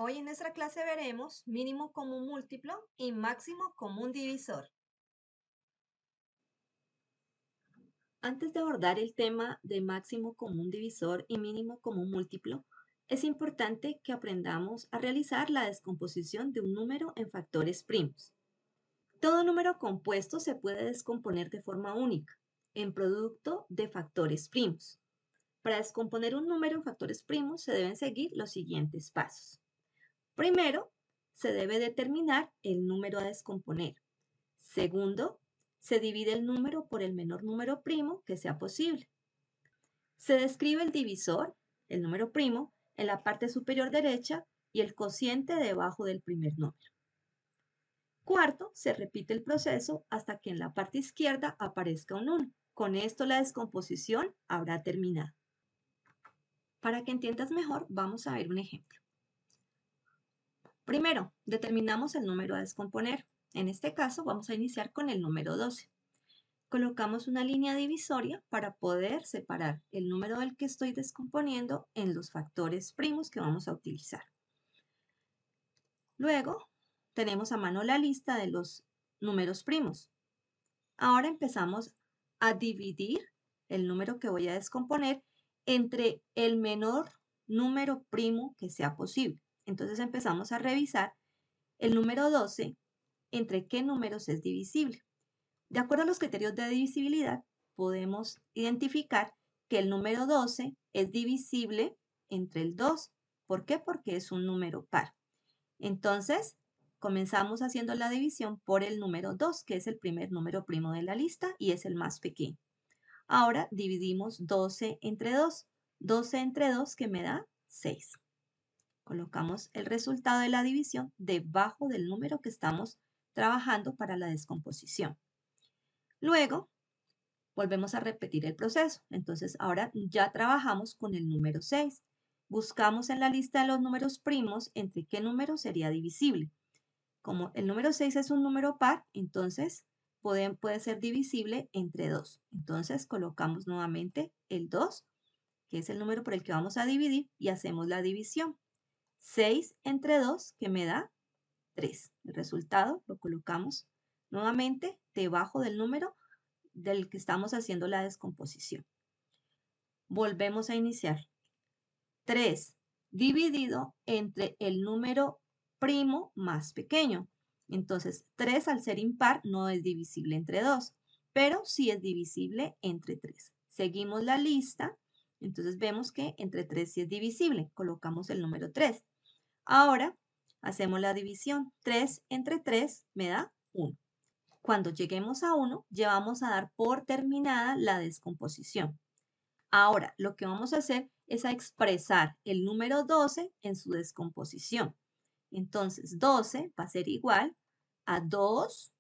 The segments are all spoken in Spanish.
Hoy en nuestra clase veremos mínimo común múltiplo y máximo común divisor. Antes de abordar el tema de máximo común divisor y mínimo común múltiplo, es importante que aprendamos a realizar la descomposición de un número en factores primos. Todo número compuesto se puede descomponer de forma única, en producto de factores primos. Para descomponer un número en factores primos se deben seguir los siguientes pasos. Primero, se debe determinar el número a descomponer. Segundo, se divide el número por el menor número primo que sea posible. Se describe el divisor, el número primo, en la parte superior derecha y el cociente debajo del primer número. Cuarto, se repite el proceso hasta que en la parte izquierda aparezca un 1. Con esto la descomposición habrá terminado. Para que entiendas mejor, vamos a ver un ejemplo. Primero, determinamos el número a descomponer. En este caso, vamos a iniciar con el número 12. Colocamos una línea divisoria para poder separar el número del que estoy descomponiendo en los factores primos que vamos a utilizar. Luego, tenemos a mano la lista de los números primos. Ahora empezamos a dividir el número que voy a descomponer entre el menor número primo que sea posible. Entonces empezamos a revisar el número 12 entre qué números es divisible. De acuerdo a los criterios de divisibilidad, podemos identificar que el número 12 es divisible entre el 2. ¿Por qué? Porque es un número par. Entonces, comenzamos haciendo la división por el número 2, que es el primer número primo de la lista y es el más pequeño. Ahora dividimos 12 entre 2. 12 entre 2, que me da 6. Colocamos el resultado de la división debajo del número que estamos trabajando para la descomposición. Luego, volvemos a repetir el proceso. Entonces, ahora ya trabajamos con el número 6. Buscamos en la lista de los números primos entre qué número sería divisible. Como el número 6 es un número par, entonces puede ser divisible entre 2. Entonces, colocamos nuevamente el 2, que es el número por el que vamos a dividir, y hacemos la división. 6 entre 2, que me da 3. El resultado lo colocamos nuevamente debajo del número del que estamos haciendo la descomposición. Volvemos a iniciar. 3 dividido entre el número primo más pequeño. Entonces, 3 al ser impar no es divisible entre 2, pero sí es divisible entre 3. Seguimos la lista, entonces vemos que entre 3 sí es divisible. Colocamos el número 3. Ahora, hacemos la división. 3 entre 3 me da 1. Cuando lleguemos a 1, ya vamos a dar por terminada la descomposición. Ahora, lo que vamos a hacer es a expresar el número 12 en su descomposición. Entonces, 12 va a ser igual a 2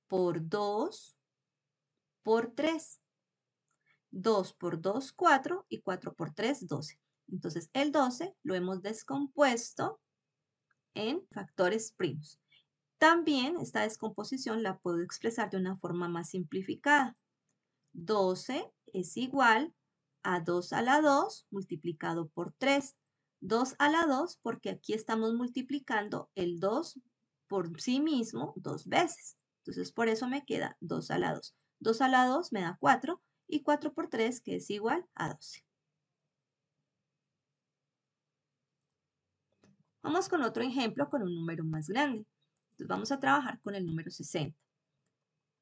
por 2 por 3. 2 por 2, 4 y 4 por 3, 12. Entonces, el 12 lo hemos descompuesto en factores primos. También esta descomposición la puedo expresar de una forma más simplificada. 12 es igual a 2 a la 2 multiplicado por 3. 2 a la 2 porque aquí estamos multiplicando el 2 por sí mismo 2 veces. Entonces por eso me queda 2 a la 2. 2 a la 2 me da 4 y 4 por 3 que es igual a 12. Vamos con otro ejemplo con un número más grande. Entonces vamos a trabajar con el número 60.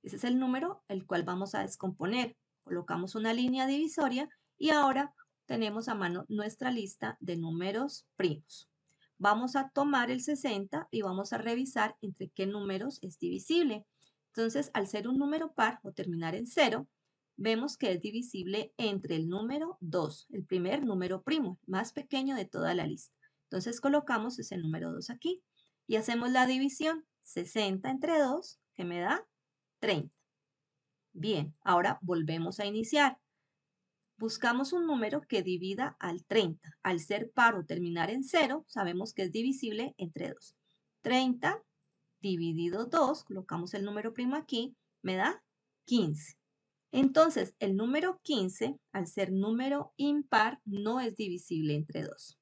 Ese es el número el cual vamos a descomponer. Colocamos una línea divisoria y ahora tenemos a mano nuestra lista de números primos. Vamos a tomar el 60 y vamos a revisar entre qué números es divisible. Entonces, al ser un número par o terminar en 0, vemos que es divisible entre el número 2, el primer número primo, el más pequeño de toda la lista. Entonces, colocamos ese número 2 aquí y hacemos la división. 60 entre 2, que me da 30. Bien, ahora volvemos a iniciar. Buscamos un número que divida al 30. Al ser par o terminar en 0, sabemos que es divisible entre 2. 30 dividido 2, colocamos el número primo aquí, me da 15. Entonces, el número 15, al ser número impar, no es divisible entre 2.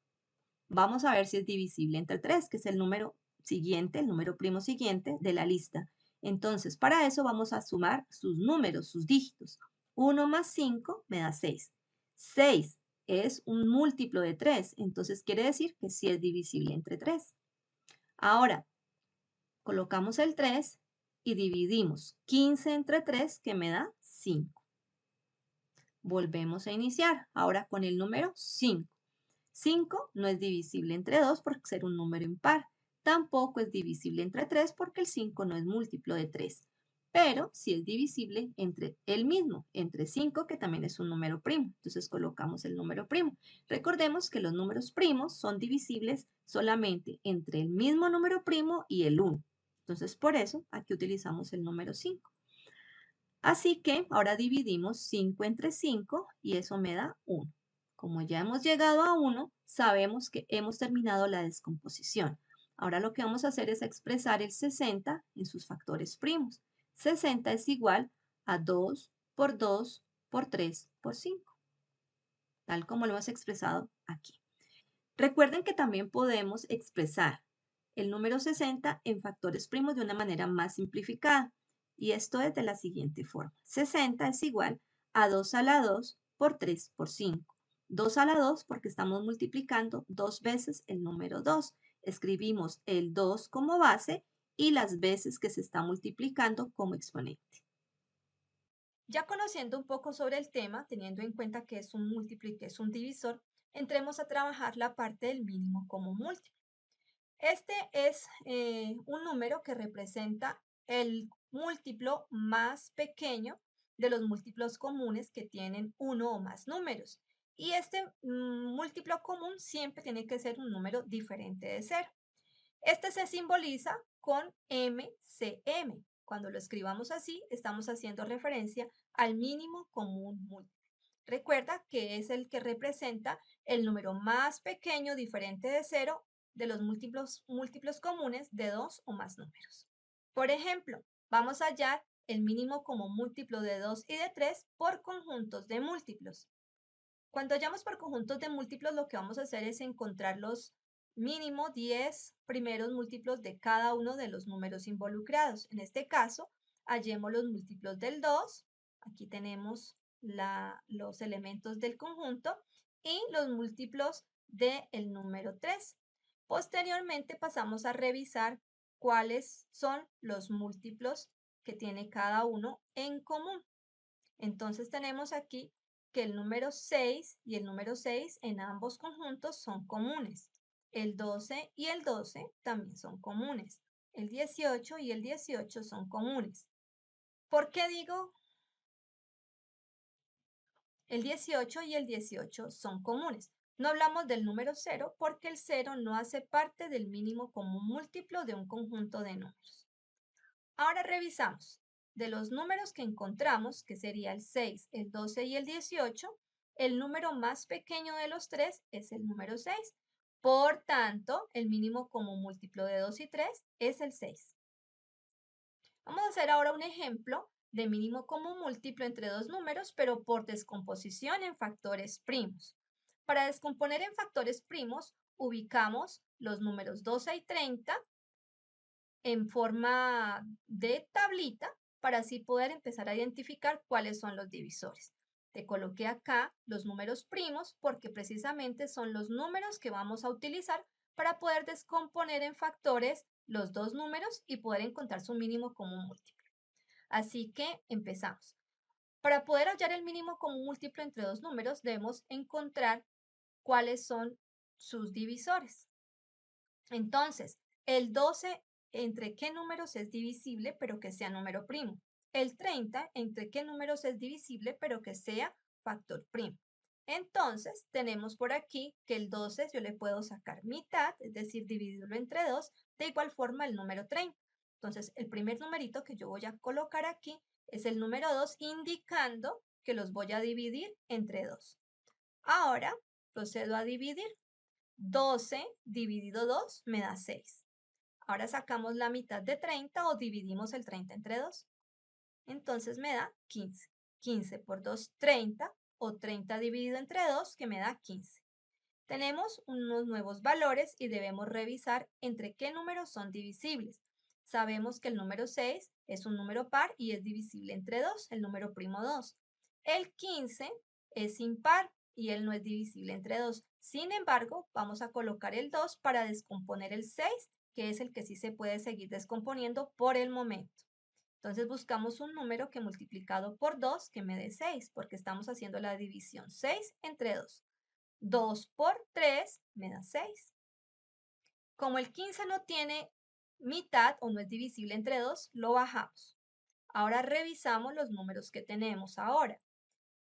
Vamos a ver si es divisible entre 3, que es el número siguiente, el número primo siguiente de la lista. Entonces, para eso vamos a sumar sus números, sus dígitos. 1 más 5 me da 6. 6 es un múltiplo de 3, entonces quiere decir que sí es divisible entre 3. Ahora, colocamos el 3 y dividimos 15 entre 3, que me da 5. Volvemos a iniciar, ahora con el número 5. 5 no es divisible entre 2 por ser un número impar. Tampoco es divisible entre 3 porque el 5 no es múltiplo de 3. Pero sí es divisible entre el mismo, entre 5, que también es un número primo. Entonces colocamos el número primo. Recordemos que los números primos son divisibles solamente entre el mismo número primo y el 1. Entonces por eso aquí utilizamos el número 5. Así que ahora dividimos 5 entre 5 y eso me da 1. Como ya hemos llegado a 1, sabemos que hemos terminado la descomposición. Ahora lo que vamos a hacer es expresar el 60 en sus factores primos. 60 es igual a 2 por 2 por 3 por 5, tal como lo hemos expresado aquí. Recuerden que también podemos expresar el número 60 en factores primos de una manera más simplificada. Y esto es de la siguiente forma. 60 es igual a 2 a la 2 por 3 por 5. 2 a la 2 porque estamos multiplicando dos veces el número 2. Escribimos el 2 como base y las veces que se está multiplicando como exponente. Ya conociendo un poco sobre el tema, teniendo en cuenta que es un múltiplo y que es un divisor, entremos a trabajar la parte del mínimo común múltiplo. Este es un número que representa el múltiplo más pequeño de los múltiplos comunes que tienen uno o más números. Y este múltiplo común siempre tiene que ser un número diferente de 0. Este se simboliza con MCM. Cuando lo escribamos así, estamos haciendo referencia al mínimo común múltiplo. Recuerda que es el que representa el número más pequeño diferente de 0 de los múltiplos comunes de 2 o más números. Por ejemplo, vamos a hallar el mínimo común múltiplo de 2 y de 3 por conjuntos de múltiplos. Cuando hallamos por conjuntos de múltiplos, lo que vamos a hacer es encontrar los mínimo 10 primeros múltiplos de cada uno de los números involucrados. En este caso, hallemos los múltiplos del 2. Aquí tenemos los elementos del conjunto y los múltiplos del número 3. Posteriormente pasamos a revisar cuáles son los múltiplos que tiene cada uno en común. Entonces tenemos aquí que el número 6 y el número 6 en ambos conjuntos son comunes. El 12 y el 12 también son comunes. El 18 y el 18 son comunes. ¿Por qué digo el 18 y el 18 son comunes? No hablamos del número 0 porque el 0 no hace parte del mínimo común múltiplo de un conjunto de números. Ahora revisamos. De los números que encontramos, que sería el 6, el 12 y el 18, el número más pequeño de los tres es el número 6. Por tanto, el mínimo común múltiplo de 2 y 3 es el 6. Vamos a hacer ahora un ejemplo de mínimo común múltiplo entre dos números, pero por descomposición en factores primos. Para descomponer en factores primos, ubicamos los números 12 y 30 en forma de tablita para así poder empezar a identificar cuáles son los divisores. Te coloqué acá los números primos porque precisamente son los números que vamos a utilizar para poder descomponer en factores los dos números y poder encontrar su mínimo común múltiplo. Así que empezamos. Para poder hallar el mínimo común múltiplo entre dos números debemos encontrar cuáles son sus divisores. Entonces, el 12, ¿entre qué números es divisible pero que sea número primo? El 30, ¿entre qué números es divisible pero que sea factor primo? Entonces, tenemos por aquí que el 12 yo le puedo sacar mitad, es decir, dividirlo entre 2, de igual forma el número 30. Entonces, el primer numerito que yo voy a colocar aquí es el número 2, indicando que los voy a dividir entre 2. Ahora, procedo a dividir. 12 dividido 2 me da 6. Ahora sacamos la mitad de 30 o dividimos el 30 entre 2. Entonces me da 15. 15 por 2, 30 o 30 dividido entre 2 que me da 15. Tenemos unos nuevos valores y debemos revisar entre qué números son divisibles. Sabemos que el número 6 es un número par y es divisible entre 2, el número primo 2. El 15 es impar y él no es divisible entre 2. Sin embargo, vamos a colocar el 2 para descomponer el 6, que es el que sí se puede seguir descomponiendo por el momento. Entonces buscamos un número que multiplicado por 2 que me dé 6, porque estamos haciendo la división 6 entre 2. 2 por 3 me da 6. Como el 15 no tiene mitad o no es divisible entre 2, lo bajamos. Ahora revisamos los números que tenemos ahora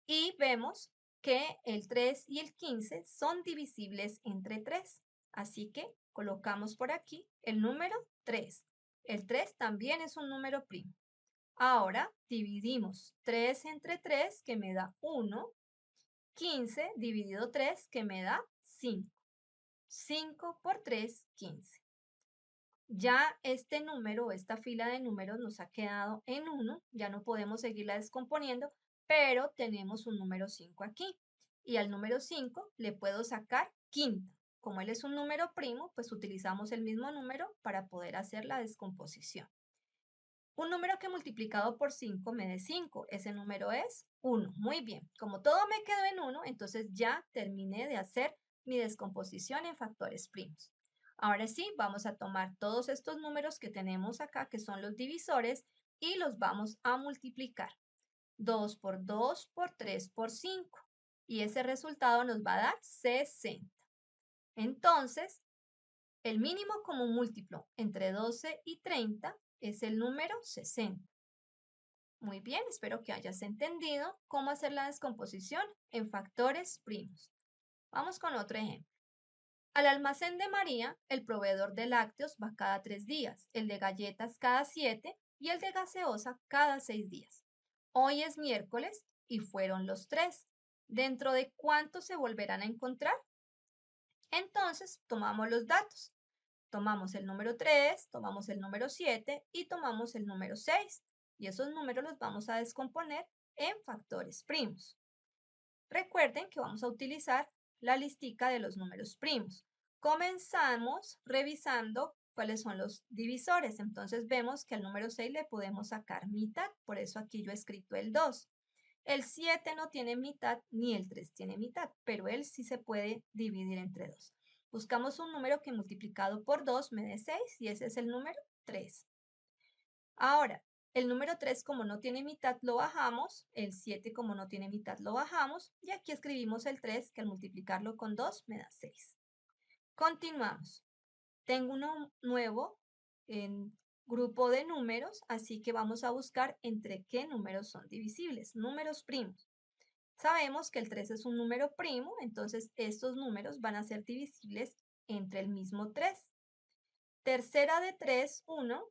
y vemos que el 3 y el 15 son divisibles entre 3. Así que colocamos por aquí el número 3. El 3 también es un número primo. Ahora dividimos 3 entre 3, que me da 1. 15 dividido 3, que me da 5. 5 por 3, 15. Ya este número, esta fila de números nos ha quedado en 1, ya no podemos seguirla descomponiendo, pero tenemos un número 5 aquí. Y al número 5 le puedo sacar quinta. Como él es un número primo, pues utilizamos el mismo número para poder hacer la descomposición. Un número que multiplicado por 5 me dé 5. Ese número es 1. Muy bien. Como todo me quedó en 1, entonces ya terminé de hacer mi descomposición en factores primos. Ahora sí, vamos a tomar todos estos números que tenemos acá, que son los divisores, y los vamos a multiplicar. 2 por 2 por 3 por 5. Y ese resultado nos va a dar 60. Entonces, el mínimo común múltiplo entre 12 y 30 es el número 60. Muy bien, espero que hayas entendido cómo hacer la descomposición en factores primos. Vamos con otro ejemplo. Al almacén de María, el proveedor de lácteos va cada 3 días, el de galletas cada 7 y el de gaseosa cada 6 días. Hoy es miércoles y fueron los 3. ¿Dentro de cuánto se volverán a encontrar? Entonces, tomamos los datos. Tomamos el número 3, tomamos el número 7 y tomamos el número 6. Y esos números los vamos a descomponer en factores primos. Recuerden que vamos a utilizar la listica de los números primos. Comenzamos revisando cuáles son los divisores. Entonces vemos que al número 6 le podemos sacar mitad. Por eso aquí yo he escrito el 2. El 7 no tiene mitad ni el 3 tiene mitad, pero él sí se puede dividir entre 2. Buscamos un número que multiplicado por 2 me dé 6 y ese es el número 3. Ahora, el número 3 como no tiene mitad lo bajamos, el 7 como no tiene mitad lo bajamos y aquí escribimos el 3 que al multiplicarlo con 2 me da 6. Continuamos. Tengo uno nuevo en grupo de números, así que vamos a buscar entre qué números son divisibles, números primos. Sabemos que el 3 es un número primo, entonces estos números van a ser divisibles entre el mismo 3. Tercera de 3, 1.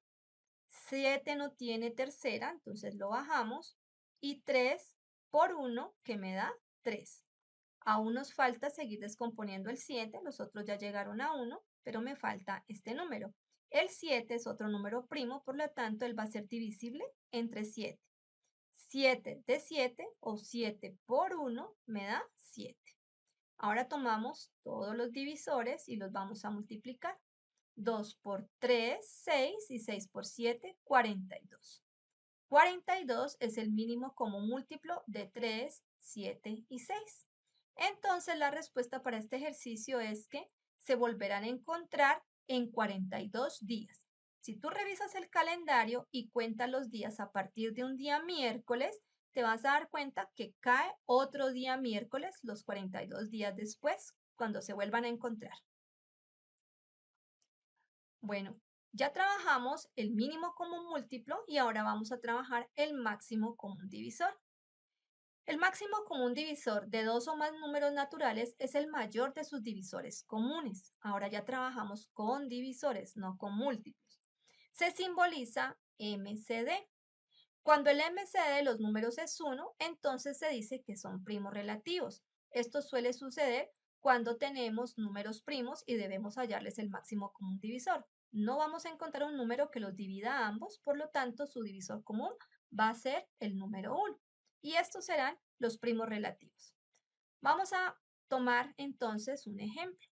7 no tiene tercera, entonces lo bajamos. Y 3 por 1, que me da 3. Aún nos falta seguir descomponiendo el 7, los otros ya llegaron a 1, pero me falta este número. El 7 es otro número primo, por lo tanto, él va a ser divisible entre 7. 7 de 7 o 7 por 1 me da 7. Ahora tomamos todos los divisores y los vamos a multiplicar. 2 por 3, 6 y 6 por 7, 42. 42 es el mínimo común múltiplo de 3, 7 y 6. Entonces la respuesta para este ejercicio es que se volverán a encontrar en 42 días. Si tú revisas el calendario y cuentas los días a partir de un día miércoles, te vas a dar cuenta que cae otro día miércoles los 42 días después, cuando se vuelvan a encontrar. Bueno, ya trabajamos el mínimo común múltiplo y ahora vamos a trabajar el máximo común divisor. El máximo común divisor de dos o más números naturales es el mayor de sus divisores comunes. Ahora ya trabajamos con divisores, no con múltiplos. Se simboliza MCD. Cuando el MCD de los números es 1, entonces se dice que son primos relativos. Esto suele suceder cuando tenemos números primos y debemos hallarles el máximo común divisor. No vamos a encontrar un número que los divida a ambos, por lo tanto su divisor común va a ser el número 1. Y estos serán los primos relativos. Vamos a tomar entonces un ejemplo.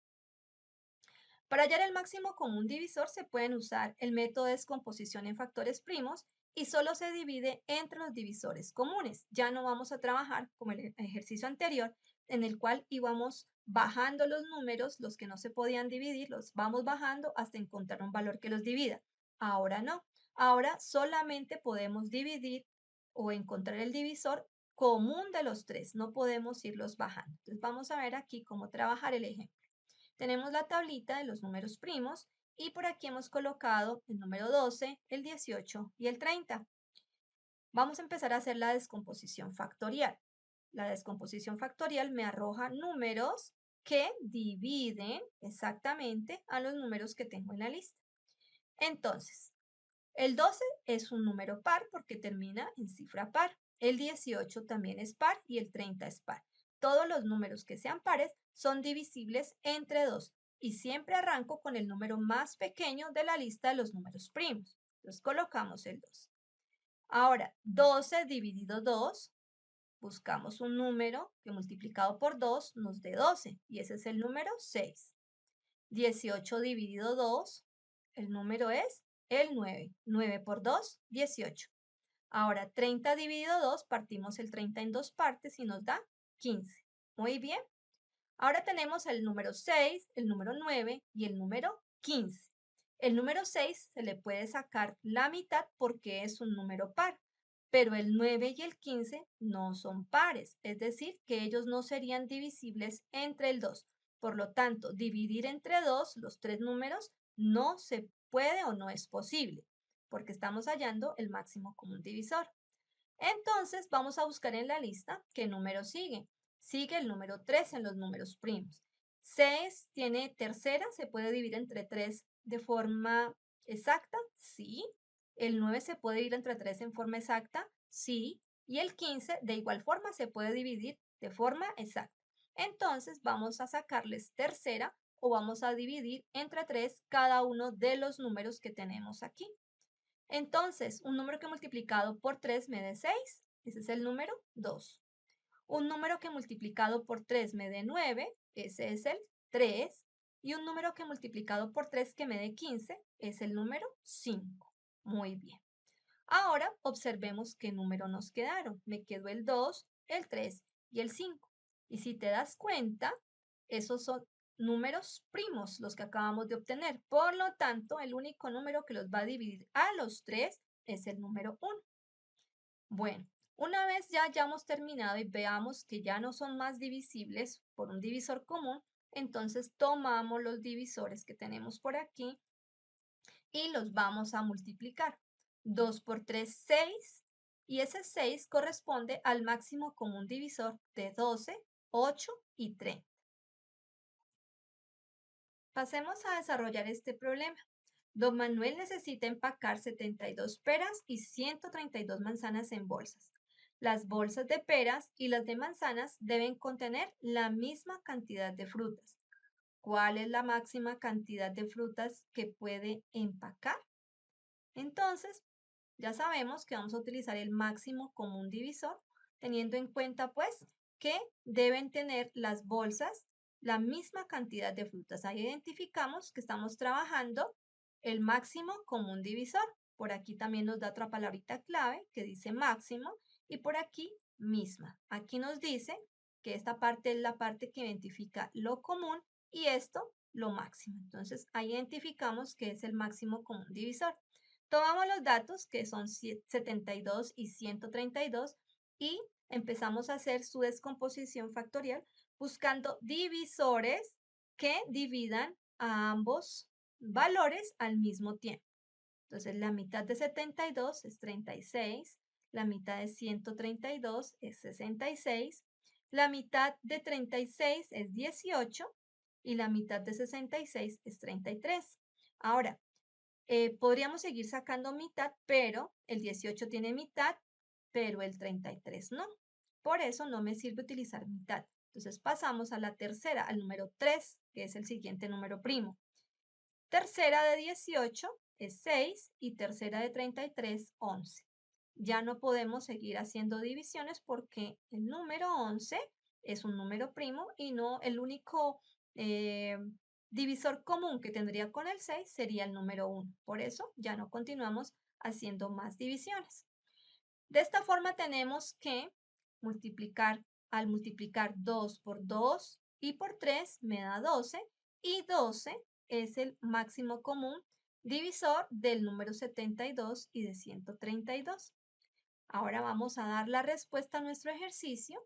Para hallar el máximo común divisor se pueden usar el método de descomposición en factores primos y solo se divide entre los divisores comunes. Ya no vamos a trabajar como el ejercicio anterior, en el cual íbamos bajando los números, los que no se podían dividir, los vamos bajando hasta encontrar un valor que los divida. Ahora no. Ahora solamente podemos dividir o encontrar el divisor común de los tres. No podemos irlos bajando. Entonces vamos a ver aquí cómo trabajar el ejemplo. Tenemos la tablita de los números primos y por aquí hemos colocado el número 12, el 18 y el 30. Vamos a empezar a hacer la descomposición factorial. La descomposición factorial me arroja números que dividen exactamente a los números que tengo en la lista. Entonces, el 12 es un número par porque termina en cifra par. El 18 también es par y el 30 es par. Todos los números que sean pares son divisibles entre 2 y siempre arranco con el número más pequeño de la lista de los números primos. Entonces colocamos el 2. Ahora, 12 dividido 2, buscamos un número que multiplicado por 2 nos dé 12 y ese es el número 6. 18 dividido 2, el número es el 9. 9 por 2, 18. Ahora, 30 dividido 2, partimos el 30 en dos partes y nos da 15. Muy bien. Ahora tenemos el número 6, el número 9 y el número 15. El número 6 se le puede sacar la mitad porque es un número par, pero el 9 y el 15 no son pares, es decir, que ellos no serían divisibles entre el 2. Por lo tanto, dividir entre 2 los tres números no se puede o no es posible, porque estamos hallando el máximo común divisor. Entonces, vamos a buscar en la lista qué número sigue. Sigue el número 3 en los números primos. 6 tiene tercera, se puede dividir entre 3 de forma exacta, sí. El 9 se puede dividir entre 3 en forma exacta, sí. Y el 15 de igual forma se puede dividir de forma exacta. Entonces, vamos a sacarles tercera o vamos a dividir entre 3 cada uno de los números que tenemos aquí. Entonces, un número que multiplicado por 3 me dé 6, ese es el número 2. Un número que multiplicado por 3 me dé 9, ese es el 3. Y un número que multiplicado por 3 que me dé 15 es el número 5. Muy bien. Ahora observemos qué número nos quedaron. Me quedó el 2, el 3 y el 5. Y si te das cuenta, esos son números primos los que acabamos de obtener. Por lo tanto, el único número que los va a dividir a los 3 es el número 1. Bueno, una vez ya hayamos terminado y veamos que ya no son más divisibles por un divisor común, entonces tomamos los divisores que tenemos por aquí y los vamos a multiplicar. 2 por 3, 6. Y ese 6 corresponde al máximo común divisor de 12, 8 y 30. Pasemos a desarrollar este problema. Don Manuel necesita empacar 72 peras y 132 manzanas en bolsas. Las bolsas de peras y las de manzanas deben contener la misma cantidad de frutas. ¿Cuál es la máxima cantidad de frutas que puede empacar? Entonces, ya sabemos que vamos a utilizar el máximo común divisor, teniendo en cuenta pues que deben tener las bolsas la misma cantidad de frutas. Ahí identificamos que estamos trabajando el máximo común divisor. Por aquí también nos da otra palabrita clave que dice máximo y por aquí misma. Aquí nos dice que esta parte es la parte que identifica lo común y esto lo máximo. Entonces ahí identificamos que es el máximo común divisor. Tomamos los datos que son 72 y 132 y empezamos a hacer su descomposición factorial buscando divisores que dividan a ambos valores al mismo tiempo. Entonces, la mitad de 72 es 36, la mitad de 132 es 66, la mitad de 36 es 18 y la mitad de 66 es 33. Ahora, podríamos seguir sacando mitad, pero el 18 tiene mitad, pero el 33 no. Por eso no me sirve utilizar mitad. Entonces pasamos a la tercera, al número 3, que es el siguiente número primo. Tercera de 18 es 6 y tercera de 33, 11. Ya no podemos seguir haciendo divisiones porque el número 11 es un número primo y no el único divisor común que tendría con el 6 sería el número 1. Por eso ya no continuamos haciendo más divisiones. De esta forma tenemos que multiplicar, al multiplicar 2 por 2 y por 3 me da 12 y 12 es el máximo común divisor del número 72 y de 132. Ahora vamos a dar la respuesta a nuestro ejercicio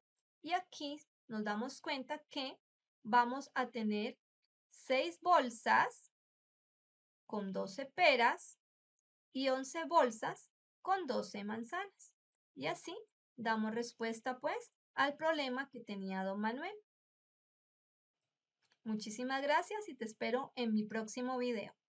y aquí nos damos cuenta que vamos a tener 6 bolsas con 12 peras y 11 bolsas con 12 manzanas. Y así damos respuesta pues al problema que tenía don Manuel. Muchísimas gracias y te espero en mi próximo video.